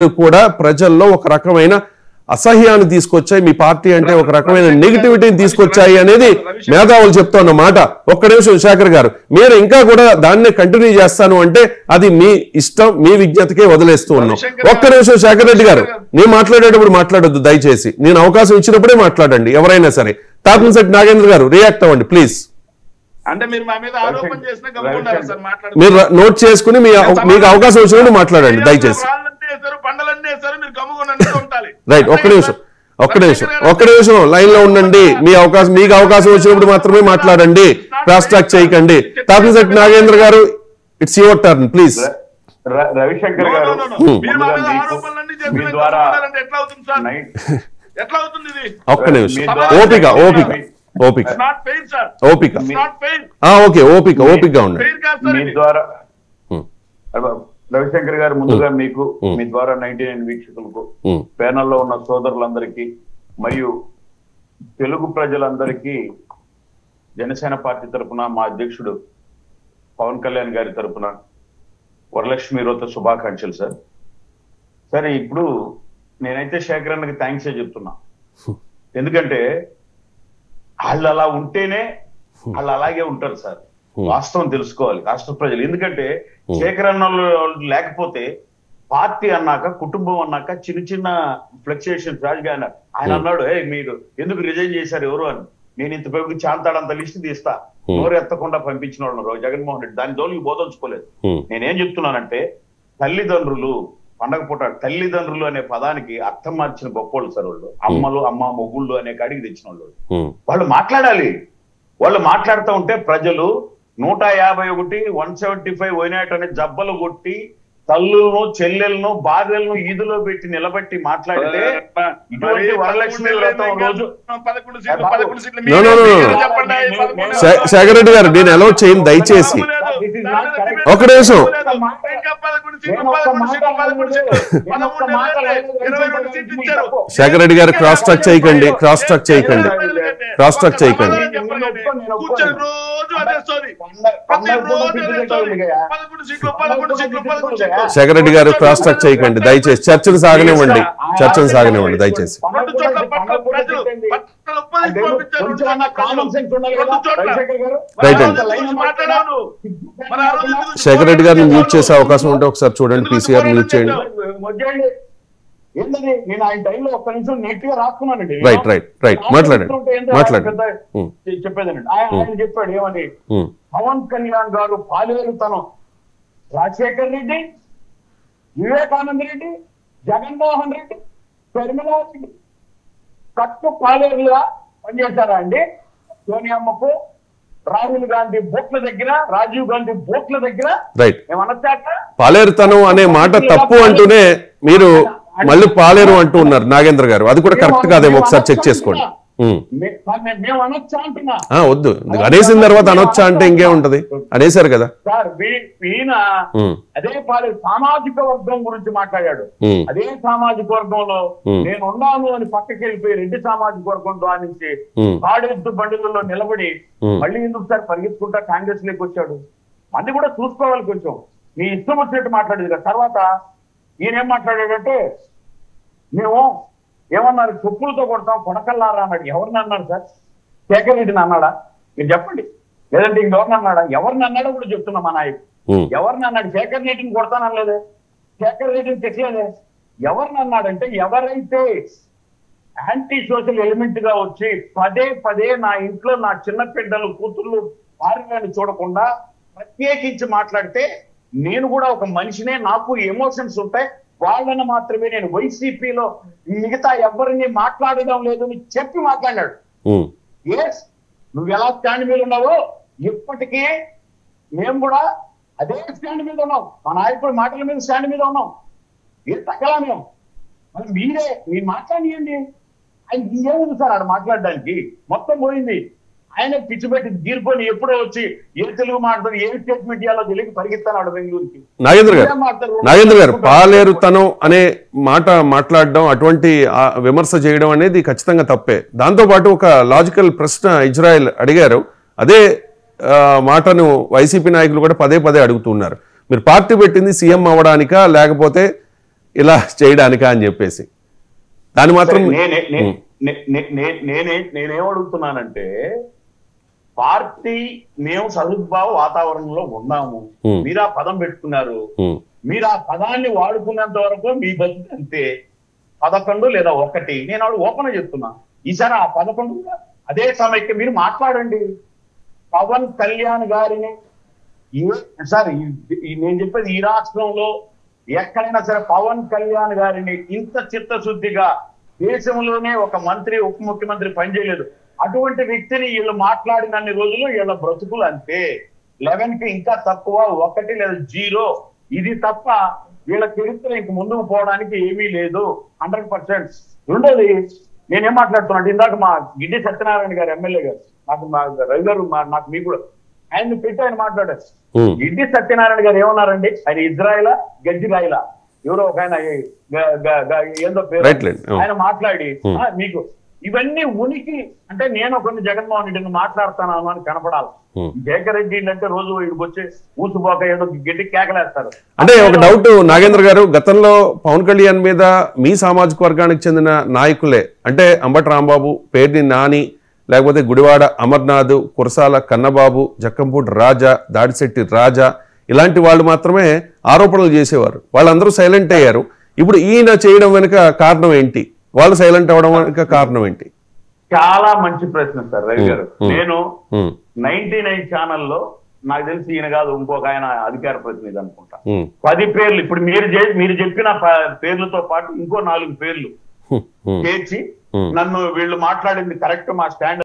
కూడా ప్రజల్లో ఒక రకమైన అసహ్యాన్ని తీసుకొచ్చాయి, మీ పార్టీ అంటే ఒక రకమైన నెగిటివిటీని తీసుకొచ్చాయి అనేది మేధావులు చెప్తున్న మాట. ఒక్క నిమిషం శేఖర్ గారు, మీరు ఇంకా కూడా దాన్నే కంటిన్యూ చేస్తాను అంటే అది మీ ఇష్టం, మీ విజ్ఞతకే వదిలేస్తూ ఉన్నాం. ఒక్క నిమిషం శేఖర్ రెడ్డి గారు, నేను మాట్లాడేటప్పుడు మాట్లాడొద్దు దయచేసి, నేను అవకాశం ఇచ్చినప్పుడే మాట్లాడండి ఎవరైనా సరే. తాపంశెట్టి నాగేంద్ర గారు రియాక్ట్ అవ్వండి ప్లీజ్. అంటే మీరు మా మీద ఆరోపణ చేసినా గమ్మున్నారు సార్, మాట్లాడండి. మీరు నోట్ చేసుకుని మీకు అవకాశం వచ్చినప్పుడు మాట్లాడండి దయచేసి. రైట్, ఒక్క నిమిషం లైన్ లో ఉండండి. మీకు అవకాశం వచ్చినప్పుడు మాత్రమే మాట్లాడండి, క్రాస్ టాక్ చేయకండి. తాపంశెట్టి నాగేంద్ర గారు, it's your turn please. Ravishankar గారు, ఒక్క నిమిషం, ఓపిక ఉండండి. మీ ద్వారా రవిశంకర్ గారు, ముందుగా మీకు, మీ ద్వారా 99 వీక్షకులకు, ప్యానల్లో ఉన్న సోదరులందరికీ మరియు తెలుగు ప్రజలందరికీ జనసేన పార్టీ తరఫున మా అధ్యక్షుడు పవన్ కళ్యాణ్ గారి తరఫున వరలక్ష్మి వ్రత శుభాకాంక్షలు సార్. సరే, ఇప్పుడు నేనైతే శేఖర్ అన్నకి థ్యాంక్స్ చెప్తున్నా. ఎందుకంటే వాళ్ళు అలా ఉంటేనే వాళ్ళు అలాగే ఉంటారు సార్. వాస్తవం తెలుసుకోవాలి రాష్ట్ర ప్రజలు. ఎందుకంటే శేఖర్ అన్న లేకపోతే పార్టీ అన్నాక, కుటుంబం అన్నాక చిన్న చిన్న ఫ్లక్చుయేషన్స్ రాజుగా ఆయన అన్నాడు, మీరు ఎందుకు రిజైన్ చేశారు ఎవరు అని. నేను ఇంత పెద్ద చాంతాడంత లిస్ట్ తీస్తా, నోరు ఎత్తకుండా పంపించిన వాళ్ళు జగన్మోహన్ రెడ్డి దాని దోలికి బోధించుకోలేదు. నేనేం చెప్తున్నానంటే, తల్లిదండ్రులు పండగ పూట తల్లిదండ్రులు అనే పదానికి అర్థం మార్చిన గొప్పోళ్ళు సార్ వాళ్ళు. అమ్మలు, అమ్మ మొగుళ్ళు అనే కాడికి తెచ్చిన వాళ్ళు. వాళ్ళు మాట్లాడాలి. వాళ్ళు మాట్లాడుతూ ఉంటే ప్రజలు 151, 175 వైనాట్ అనే జబ్బలు కొట్టి తల్లులను, చెల్లెలను, భార్యలను ఈదులో పెట్టి నిలబెట్టి మాట్లాడితే ఇటువంటి వరలక్ష్మి వ్రతం రోజు శేఖర్ రెడ్డి గారు, నేను అలౌ చేయను దయచేసి. ఒక నిమిషం, శేఖర్ రెడ్డి గారు క్రాస్ టాక్ చేయకండి. శేఖర్ రెడ్డి గారు క్రాస్ టాక్ చేయకండి దయచేసి. చర్చను సాగనివ్వండి దయచేసి. రైట్ అండి, శేఖర్ రెడ్డి గారిని మ్యూట్ చేసే అవకాశం ఉంటే ఒకసారి చూడండి. పీసీఆర్ మ్యూట్ చేయండి. ఏంటది, నేను ఆయన టైంలో ఒక్క నిమిషం నీట్ గా రాసుకున్నానండి. రైట్ మాట్లాడండి. చెప్పేదండి, ఆయన చెప్పాడు ఏమని, పవన్ కళ్యాణ్ గారు పాలేరుతనం రాజశేఖర్ రెడ్డి, వివేకానంద రెడ్డి, జగన్మోహన్ రెడ్డి, శర్మిలా రెడ్డి కట్టు పాలేరులుగా పనిచేశారా అండి? సోనియమ్మకు, రాహుల్ గాంధీ బోట్ల దగ్గర, రాజీవ్ గాంధీ బోట్ల దగ్గర ఏమనొచ్చాక పాలేరుతనం అనే మాట తప్పు అంటూనే మీరు మళ్ళీ పాలేరు అంటూ ఉన్నారు నాగేంద్ర గారు. అది కూడా కరెక్ట్ కాదేమో, ఒకసారి చెక్ చేసుకోండి. వద్దు, అనేసిన తర్వాత అనొచ్చా అంటే ఇంకేముంటది, అనేసారు కదా సార్. ఈయన అదే సామాజిక వర్గం గురించి మాట్లాడాడు. అదే సామాజిక వర్గంలో నేను ఉన్నాను అని పక్కకి వెళ్ళిపోయి రెడ్డి సామాజిక వర్గం ద్వారా నుంచి కాడెద్దు బండిలలో నిలబడి మళ్ళీ ఎందుకు సార్ పరిగెత్తుకుంటా కాంగ్రెస్ లోకి వచ్చాడు? అది కూడా చూసుకోవాలి కొంచెం. మీ ఇష్టం వచ్చినట్టు మాట్లాడేది కదా. తర్వాత ఈయన ఏం మాట్లాడాడంటే, మేము ఏమన్నారు, చెప్పులతో కొడతాం కొడకల్లారా అన్నాడు. ఎవరిని అన్నాడు సార్? శేఖర్ రెడ్డిని అన్నాడా? మీరు చెప్పండి. లేదంటే ఇంకెవరిని అన్నాడా? ఎవరిని అన్నాడో కూడా చెప్తున్నా మా నాయకుడు. ఎవరిని అన్నాడు? శేఖర్ రెడ్డిని కొడతానలేదే, శేఖర్ రెడ్డిని తెచ్చలేదే. ఎవరిని అన్నాడంటే, ఎవరైతే యాంటీ సోషల్ ఎలిమెంట్ గా వచ్చి పదే నా ఇంట్లో నా చిన్న బిడ్డలు, కూతుర్లు, భార్యని చూడకుండా ప్రత్యేకించి మాట్లాడితే, నేను కూడా ఒక మనిషినే, నాకు ఎమోషన్స్ ఉంటాయి, వాళ్ళని మాత్రమే నేను వైసీపీలో మిగతా ఎవరిని మాట్లాడడం లేదు అని చెప్పి మాట్లాడాడు. నువ్వు ఎలా స్టాండ్ మీద ఉన్నావో ఇప్పటికీ మేము కూడా అదే స్టాండ్ మీద ఉన్నాం. మా నాయకుడు మాటల మీద స్టాండ్ మీద ఉన్నాం. ఏం తగ్గలా మేము. మరి మీరు మాట్లాడియండి. ఆయన ఏముంది సార్ ఆడ మాట్లాడడానికి? మొత్తం పోయింది. ఆయన పిచ్చి పెట్టి తీర్కొని ఎప్పుడో వచ్చి ఏ తెలుగు మాట్లాడు, ఏ స్టేట్ మీడియాలో తెలియక పరిగెత్తాడు బెంగళూరుకి. నాగేంద్ర గారు పాలేరుతనం అనే మాట మాట్లాడడం, అటువంటి విమర్శ చేయడం అనేది ఖచ్చితంగా తప్పే. దాంతోపాటు ఒక లాజికల్ ప్రశ్న ఇజ్రాయెల్ అడిగారు. అదే మాటను వైసీపీ నాయకులు కూడా పదే అడుగుతున్నారు. మీరు పార్టీ పెట్టింది సీఎం అవ్వడానికా, లేకపోతే ఇలా చేయడానికా అని చెప్పేసి దాని మాత్రం నేనేమడుగుతున్నానంటే పార్టీ మేము సహృద్భావ వాతావరణంలో ఉన్నాము, మీరు ఆ పదం పెట్టుకున్నారు, మీరు ఆ పదాన్ని వాడుకున్నంత వరకు మీ బతుకు అంతే 11 లేదా 1. నేను ఆవిడ ఓపెన్ చెప్తున్నా, ఈసారి ఆ 11 అదే సమైక్య మీరు మాట్లాడండి. పవన్ కళ్యాణ్ గారిని సార్ నేను చెప్పేది ఈ రాష్ట్రంలో ఎక్కడైనా సరే పవన్ కళ్యాణ్ గారిని ఇంత చిత్తశుద్ధిగా దేశంలోనే ఒక మంత్రి ఉప ముఖ్యమంత్రి పనిచేయలేదు. అటువంటి వ్యక్తిని వీళ్ళు మాట్లాడినన్ని రోజులు వీళ్ళ బ్రతుకులు అంతే. 11కి ఇంకా తక్కువ, 1 లేదా 0. ఇది తప్ప వీళ్ళ చరిత్ర ఇంక ముందుకు పోవడానికి ఏమీ లేదు 100%. రెండోది నేనేం మాట్లాడుతున్నా అంటే ఇందాక మా గిడ్డి సత్యనారాయణ గారు ఎమ్మెల్యే గారు నాకు మా రవి గారు నాకు మీకు కూడా ఆయన పెట్టి ఆయన మాట్లాడారు. గిడ్డి సత్యనారాయణ గారు ఏమన్నారండి, ఆయన ఇజ్రాయిలా గజ్జిరాయిలా ఎవరో ఒక ఆయన ఏందో పేరు ఆయన మాట్లాడి మీకు ఇవన్నీ ఉనికి అంటే నేను కొన్ని జగన్మోహన్ రెడ్డిని మాట్లాడుతాను అని కనపడాలి. జేకర్ రెడ్డి అంటే రోజు వీడికి వచ్చి ఊసిపోక ఏదో గడ్డి కేకలేస్తారు. అంటే ఒక డౌట్ నాగేంద్ర గారు, గతంలో పవన్ కళ్యాణ్ మీద మీ సామాజిక వర్గానికి చెందిన నాయకులే అంటే అంబటి రాంబాబు, పేర్ని నాని, లేకపోతే గుడివాడ అమర్నాథ్, కురసాల కన్నబాబు, జక్కంపూడి రాజా, దాడిశెట్టి రాజా ఇలాంటి వాళ్ళు మాత్రమే ఆరోపణలు చేసేవారు. వాళ్ళందరూ సైలెంట్ అయ్యారు. ఇప్పుడు ఈయన చేయడం వెనుక కారణం ఏంటి? వాళ్ళు సైలెంట్ అవ్వడం వెనుక కారణం ఏంటి? చాలా మంచి ప్రశ్న సార్ రవి గారు. నేను 99 ఛానల్లో నాకు తెలిసి ఈయన కాదు ఇంకొక ఆయన అధికార ప్రతినిధి అనుకుంటా 10 పేర్లు ఇప్పుడు మీరు చెప్పిన పేర్లతో పాటు ఇంకో 4 పేర్లు చేర్చి నన్ను వీళ్ళు మాట్లాడింది కరెక్ట్ మా స్టాండ్